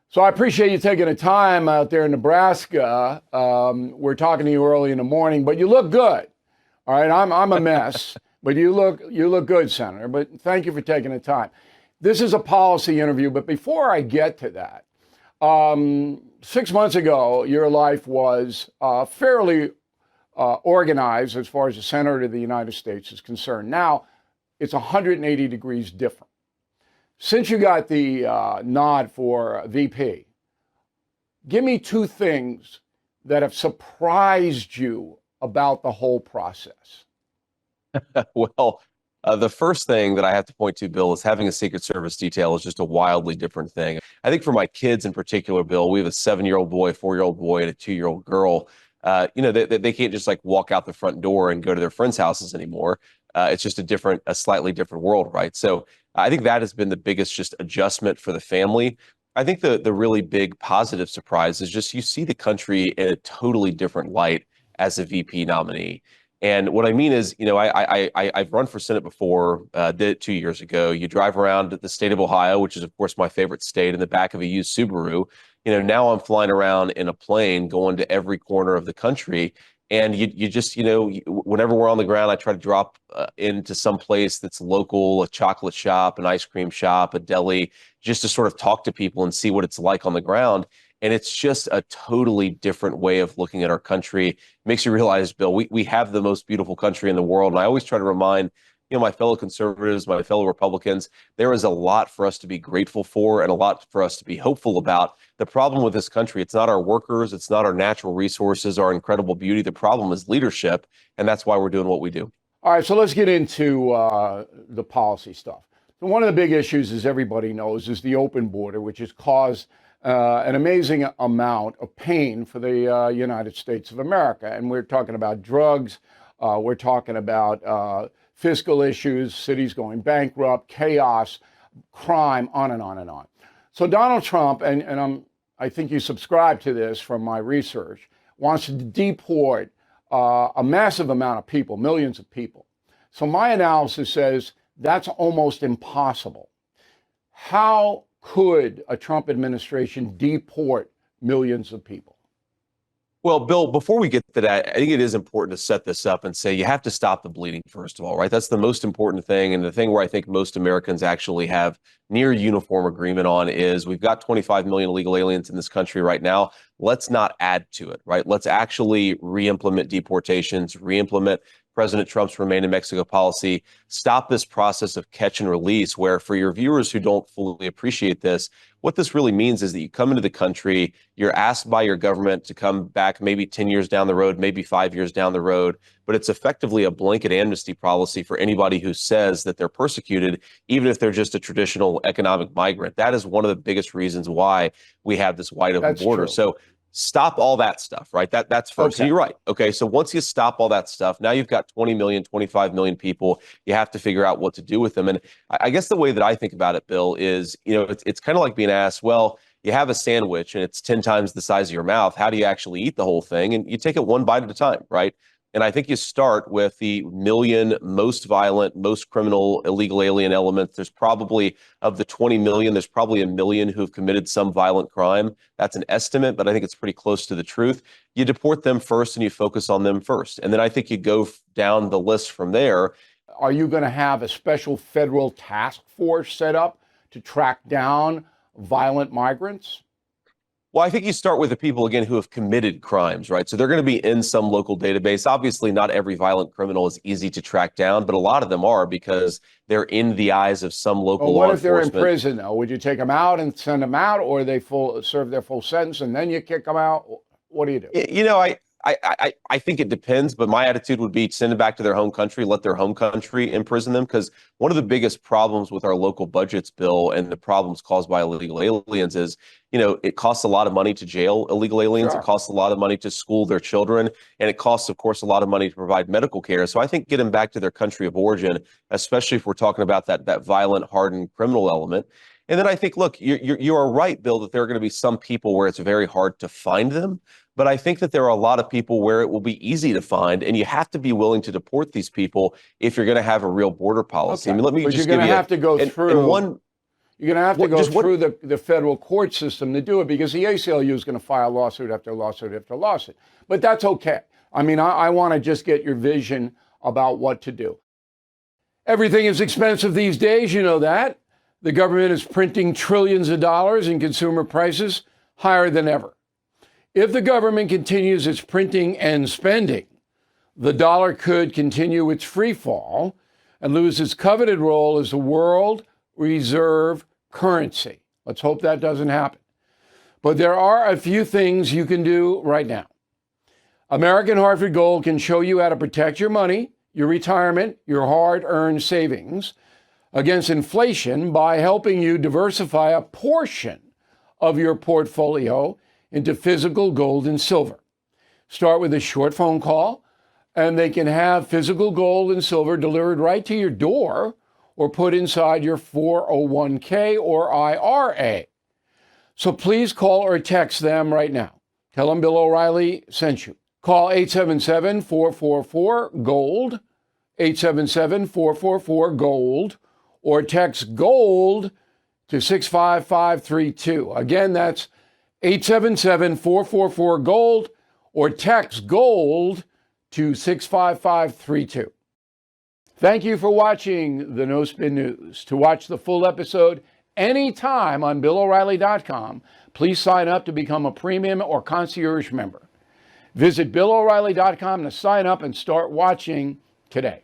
So I appreciate you taking the time out there in Nebraska. We're talking to you early in the morning, but you look good. All right, I'm a mess, but you look good, Senator. But thank you for taking the time. This is a policy interview, but before I get to that, 6 months ago, your life was fairly organized as far as the Senator of the United States is concerned. Now it's 180 degrees different. Since you got the nod for VP, give me two things that have surprised you about the whole process. Well, the first thing that I have to point to, Bill, is having a Secret Service detail is just a wildly different thing. I think for my kids in particular, Bill, we have a 7-year-old boy, a 4-year-old boy, and a 2-year-old girl. They can't just like walk out the front door and go to their friends' houses anymore. It's just a slightly different world, right? So I think that has been the biggest just adjustment for the family. I think the really big positive surprise is just you see the country in a totally different light as a VP nominee. And what I mean is, I've run for Senate before, did it 2 years ago. You drive around the state of Ohio, which is, of course, my favorite state, in the back of a used Subaru. Now I'm flying around in a plane going to every corner of the country. And you just, whenever we're on the ground, I try to drop into some place that's local, a chocolate shop, an ice cream shop, a deli, just to sort of talk to people and see what it's like on the ground. And it's just a totally different way of looking at our country. It makes you realize, Bill, we have the most beautiful country in the world. And I always try to remind, my fellow conservatives, my fellow Republicans, there is a lot for us to be grateful for and a lot for us to be hopeful about. The problem with this country, it's not our workers, it's not our natural resources, our incredible beauty. The problem is leadership. And that's why we're doing what we do. All right, so let's get into the policy stuff. So one of the big issues, as everybody knows, is the open border, which has caused an amazing amount of pain for the United States of America. And we're talking about drugs, we're talking about fiscal issues, cities going bankrupt, chaos, crime, on and on and on. So Donald Trump, and I think you subscribe to this from my research, wants to deport a massive amount of people, millions of people. So my analysis says that's almost impossible. How could a Trump administration deport millions of people? Well, Bill, before we get to that, I think it is important to set this up and say you have to stop the bleeding, first of all, right? That's the most important thing. And the thing where I think most Americans actually have near uniform agreement on is we've got 25 million illegal aliens in this country right now. Let's not add to it, right? Let's actually re-implement deportations, re-implement President Trump's Remain in Mexico policy, stop this process of catch and release, where for your viewers who don't fully appreciate this, what this really means is that you come into the country, you're asked by your government to come back maybe 10 years down the road, maybe 5 years down the road, but it's effectively a blanket amnesty policy for anybody who says that they're persecuted, even if they're just a traditional economic migrant. That is one of the biggest reasons why we have this wide open border. True. So stop all that stuff, right? That's first. Okay. And you're right. Okay, so once you stop all that stuff, now you've got 20 million, 25 million people. You have to figure out what to do with them. And I guess the way that I think about it, Bill, is, it's kind of like being asked, well, you have a sandwich and it's 10 times the size of your mouth. How do you actually eat the whole thing? And you take it one bite at a time, right? And I think you start with the million most violent, most criminal, illegal alien elements. There's probably, of the 20 million, there's probably 1 million who've committed some violent crime. That's an estimate, but I think it's pretty close to the truth. You deport them first and you focus on them first. And then I think you go down the list from there. Are you going to have a special federal task force set up to track down violent migrants? Well, I think you start with the people, again, who have committed crimes, right? So they're going to be in some local database. Obviously, not every violent criminal is easy to track down, but a lot of them are because they're in the eyes of some local law enforcement. What if they're in prison, though? Would you take them out and send them out, or they serve their full sentence and then you kick them out? What do you do? I think it depends, but my attitude would be send them back to their home country, let their home country imprison them. Because one of the biggest problems with our local budgets, Bill, and the problems caused by illegal aliens is, it costs a lot of money to jail illegal aliens. Sure. It costs a lot of money to school their children. And it costs, of course, a lot of money to provide medical care. So I think get them back to their country of origin, especially if we're talking about that violent, hardened criminal element. And then I think, look, you are right, Bill, that there are going to be some people where it's very hard to find them. But I think that there are a lot of people where it will be easy to find, and you have to be willing to deport these people if you're going to have a real border policy. Okay. I mean, let me but just you're give going you to have to go through. You're going to have to go through the federal court system to do it, because the ACLU is going to file lawsuit after lawsuit after lawsuit. But that's okay. I mean, I want to just get your vision about what to do. Everything is expensive these days, you know that. The government is printing trillions of dollars and consumer prices higher than ever. If the government continues its printing and spending, the dollar could continue its free fall and lose its coveted role as the world reserve currency. Let's hope that doesn't happen. But there are a few things you can do right now. American Hartford Gold can show you how to protect your money, your retirement, your hard-earned savings against inflation by helping you diversify a portion of your portfolio into physical gold and silver. Start with a short phone call, and they can have physical gold and silver delivered right to your door or put inside your 401k or IRA. So please call or text them right now. Tell them Bill O'Reilly sent you. Call 877-444-GOLD, 877-444-GOLD, or text GOLD to 65532. Again, that's 877-444-GOLD, or text GOLD to 65532. Thank you for watching the No Spin News. To watch the full episode anytime on BillO'Reilly.com, please sign up to become a premium or concierge member. Visit BillO'Reilly.com to sign up and start watching today.